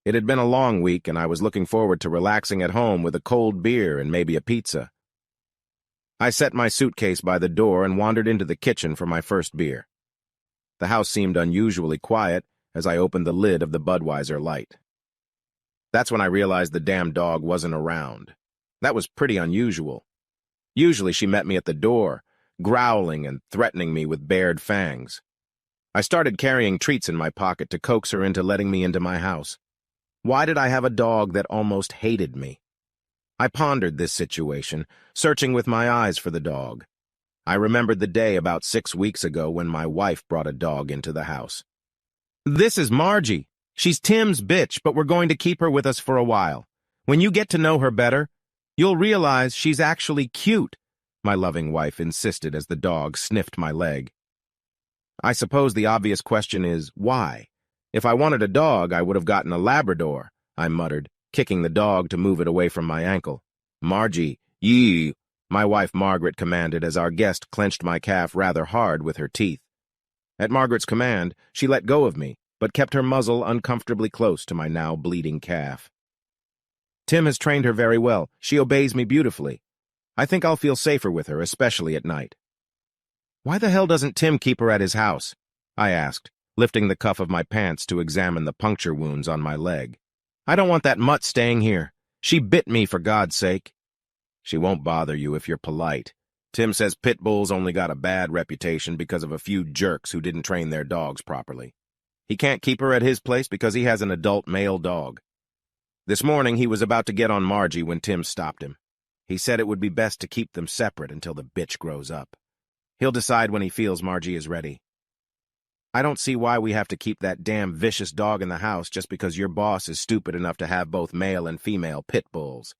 It had been a long week, and I was looking forward to relaxing at home with a cold beer and maybe a pizza. I set my suitcase by the door and wandered into the kitchen for my first beer. The house seemed unusually quiet as I opened the lid of the Budweiser Light. That's when I realized the damn dog wasn't around. That was pretty unusual. Usually she met me at the door, growling and threatening me with bared fangs. I started carrying treats in my pocket to coax her into letting me into my house. Why did I have a dog that almost hated me? I pondered this situation, searching with my eyes for the dog. I remembered the day about 6 weeks ago when my wife brought a dog into the house. "This is Margie. She's Tim's bitch, but we're going to keep her with us for a while. When you get to know her better, you'll realize she's actually cute," my loving wife insisted as the dog sniffed my leg. I suppose the obvious question is, why? If I wanted a dog, I would have gotten a Labrador, I muttered, kicking the dog to move it away from my ankle. "Margie, yee," my wife Margaret commanded as our guest clenched my calf rather hard with her teeth. At Margaret's command, she let go of me, but kept her muzzle uncomfortably close to my now bleeding calf. "Tim has trained her very well. She obeys me beautifully. I think I'll feel safer with her, especially at night." "Why the hell doesn't Tim keep her at his house?" I asked, lifting the cuff of my pants to examine the puncture wounds on my leg. "I don't want that mutt staying here. She bit me, for God's sake." "She won't bother you if you're polite. Tim says pit bulls only got a bad reputation because of a few jerks who didn't train their dogs properly. He can't keep her at his place because he has an adult male dog." This morning he was about to get on Margie when Tim stopped him. He said it would be best to keep them separate until the bitch grows up. He'll decide when he feels Margie is ready. "I don't see why we have to keep that damn vicious dog in the house just because your boss is stupid enough to have both male and female pit bulls."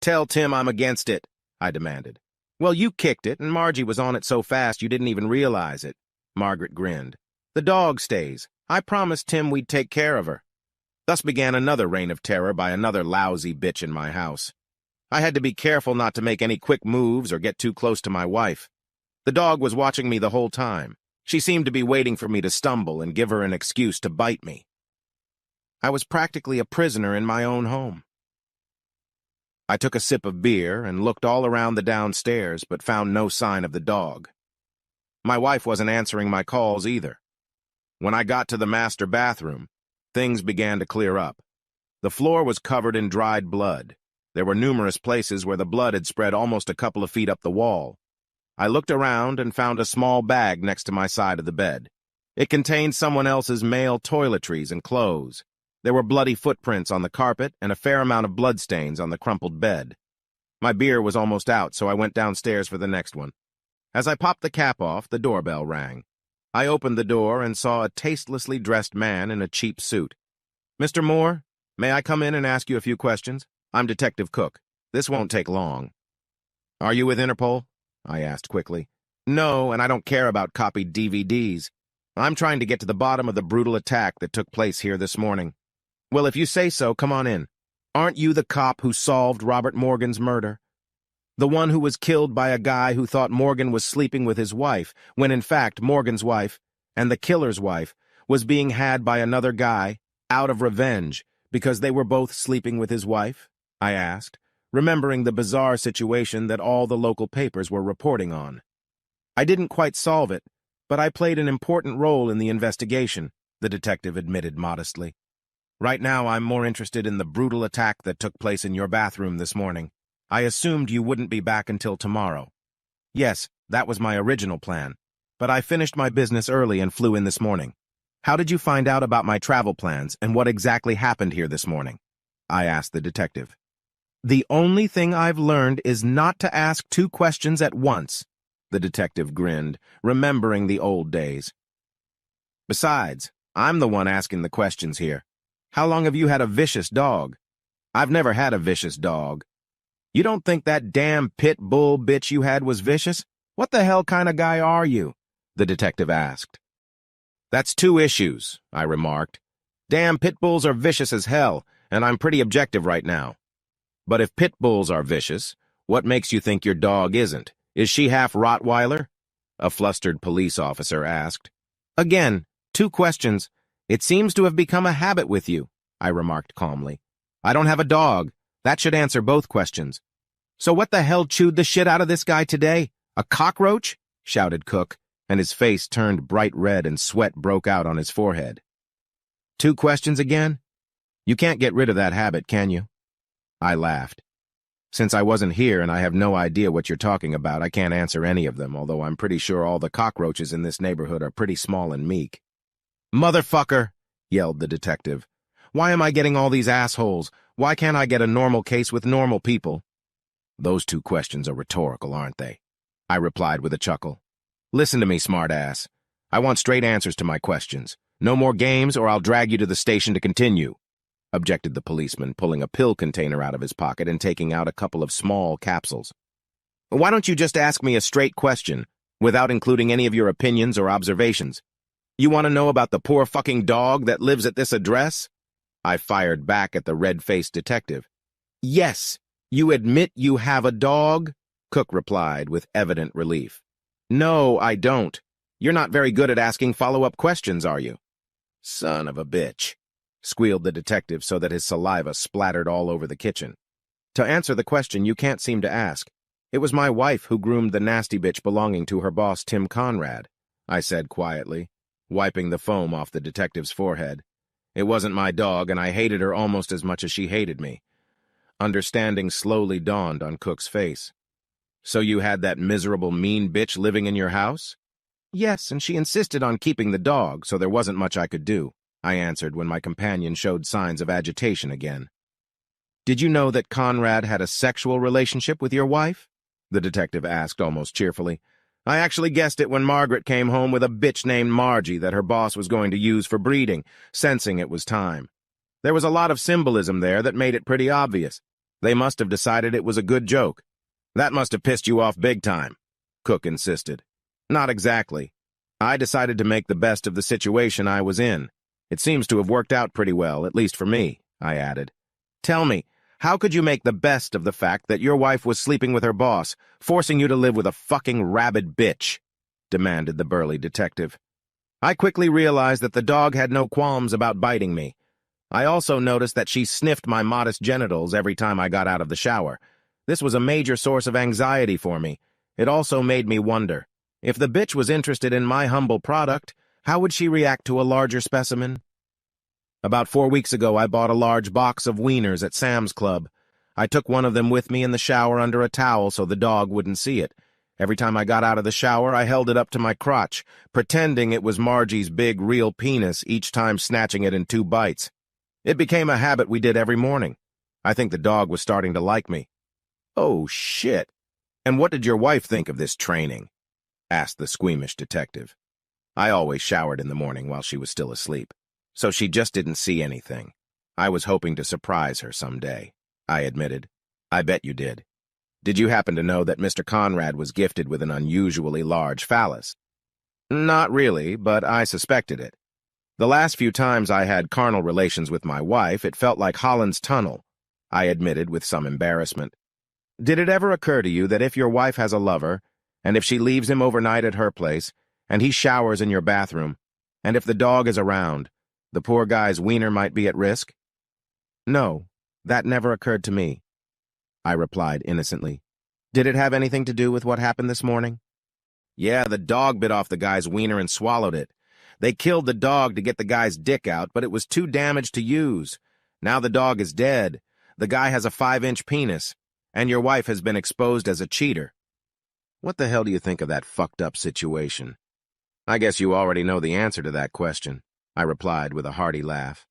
"Tell Tim I'm against it," I demanded. "Well, you kicked it, and Margie was on it so fast you didn't even realize it." Margaret grinned. "The dog stays. I promised Tim we'd take care of her." Thus began another reign of terror by another lousy bitch in my house. I had to be careful not to make any quick moves or get too close to my wife. The dog was watching me the whole time. She seemed to be waiting for me to stumble and give her an excuse to bite me. I was practically a prisoner in my own home. I took a sip of beer and looked all around the downstairs, but found no sign of the dog. My wife wasn't answering my calls either. When I got to the master bathroom, things began to clear up. The floor was covered in dried blood. There were numerous places where the blood had spread almost a couple of feet up the wall. I looked around and found a small bag next to my side of the bed. It contained someone else's male toiletries and clothes. There were bloody footprints on the carpet and a fair amount of bloodstains on the crumpled bed. My beer was almost out, so I went downstairs for the next one. As I popped the cap off, the doorbell rang. I opened the door and saw a tastelessly dressed man in a cheap suit. "Mr. Moore, may I come in and ask you a few questions? I'm Detective Cook. This won't take long." "Are you with Interpol?" I asked quickly. "No, and I don't care about copied DVDs. I'm trying to get to the bottom of the brutal attack that took place here this morning." "Well, if you say so, come on in. Aren't you the cop who solved Robert Morgan's murder? The one who was killed by a guy who thought Morgan was sleeping with his wife, when in fact Morgan's wife, and the killer's wife, was being had by another guy, out of revenge, because they were both sleeping with his wife?" I asked, remembering the bizarre situation that all the local papers were reporting on. "I didn't quite solve it, but I played an important role in the investigation," the detective admitted modestly. "Right now I'm more interested in the brutal attack that took place in your bathroom this morning. I assumed you wouldn't be back until tomorrow." "Yes, that was my original plan, but I finished my business early and flew in this morning." "How did you find out about my travel plans and what exactly happened here this morning?" I asked the detective. "The only thing I've learned is not to ask 2 questions at once," the detective grinned, remembering the old days. "Besides, I'm the one asking the questions here. How long have you had a vicious dog?" "I've never had a vicious dog." "You don't think that damn pit bull bitch you had was vicious? What the hell kind of guy are you?" the detective asked. "That's 2 issues," I remarked. "Damn pit bulls are vicious as hell, and I'm pretty objective right now. But if pit bulls are vicious, what makes you think your dog isn't? Is she half Rottweiler?" a flustered police officer asked. "Again, 2 questions. It seems to have become a habit with you." I remarked calmly. I don't have a dog. That should answer both questions. So what the hell chewed the shit out of this guy today? A cockroach? Shouted Cook, and his face turned bright red and sweat broke out on his forehead. 2 questions again? You can't get rid of that habit, can you? I laughed. Since I wasn't here and I have no idea what you're talking about, I can't answer any of them, although I'm pretty sure all the cockroaches in this neighborhood are pretty small and meek. Motherfucker! Yelled the detective. Why am I getting all these assholes? Why can't I get a normal case with normal people? Those 2 questions are rhetorical, aren't they? I replied with a chuckle. Listen to me, smartass. I want straight answers to my questions. No more games or I'll drag you to the station to continue, objected the policeman, pulling a pill container out of his pocket and taking out a couple of small capsules. Why don't you just ask me a straight question, without including any of your opinions or observations? You want to know about the poor fucking dog that lives at this address? I fired back at the red-faced detective. Yes, you admit you have a dog? Cook replied with evident relief. No, I don't. You're not very good at asking follow-up questions, are you? Son of a bitch, squealed the detective so that his saliva splattered all over the kitchen. To answer the question you can't seem to ask, it was my wife who groomed the nasty bitch belonging to her boss, Tim Conrad, I said quietly, wiping the foam off the detective's forehead. It wasn't my dog, and I hated her almost as much as she hated me. Understanding slowly dawned on Cook's face. So you had that miserable mean bitch living in your house? Yes, and she insisted on keeping the dog, so there wasn't much I could do, I answered when my companion showed signs of agitation again. Did you know that Conrad had a sexual relationship with your wife? The detective asked almost cheerfully. I actually guessed it when Margaret came home with a bitch named Margie that her boss was going to use for breeding, sensing it was time. There was a lot of symbolism there that made it pretty obvious. They must have decided it was a good joke. That must have pissed you off big time, Cook insisted. Not exactly. I decided to make the best of the situation I was in. It seems to have worked out pretty well, at least for me, I added. Tell me, how could you make the best of the fact that your wife was sleeping with her boss, forcing you to live with a fucking rabid bitch? Demanded the burly detective. I quickly realized that the dog had no qualms about biting me. I also noticed that she sniffed my modest genitals every time I got out of the shower. This was a major source of anxiety for me. It also made me wonder, if the bitch was interested in my humble product, how would she react to a larger specimen? About 4 weeks ago, I bought a large box of wieners at Sam's Club. I took one of them with me in the shower under a towel so the dog wouldn't see it. Every time I got out of the shower, I held it up to my crotch, pretending it was Margie's big, real penis, each time snatching it in 2 bites. It became a habit we did every morning. I think the dog was starting to like me. Oh, shit. And what did your wife think of this training? Asked the squeamish detective. I always showered in the morning while she was still asleep, so she just didn't see anything. I was hoping to surprise her someday, I admitted. I bet you did. Did you happen to know that Mr. Conrad was gifted with an unusually large phallus? Not really, but I suspected it. The last few times I had carnal relations with my wife, it felt like Holland's Tunnel, I admitted with some embarrassment. Did it ever occur to you that if your wife has a lover, and if she leaves him overnight at her place, and he showers in your bathroom, and if the dog is around, the poor guy's wiener might be at risk? No, that never occurred to me, I replied innocently. Did it have anything to do with what happened this morning? Yeah, the dog bit off the guy's wiener and swallowed it. They killed the dog to get the guy's dick out, but it was too damaged to use. Now the dog is dead. The guy has a 5-inch penis, and your wife has been exposed as a cheater. What the hell do you think of that fucked up situation? I guess you already know the answer to that question, I replied with a hearty laugh.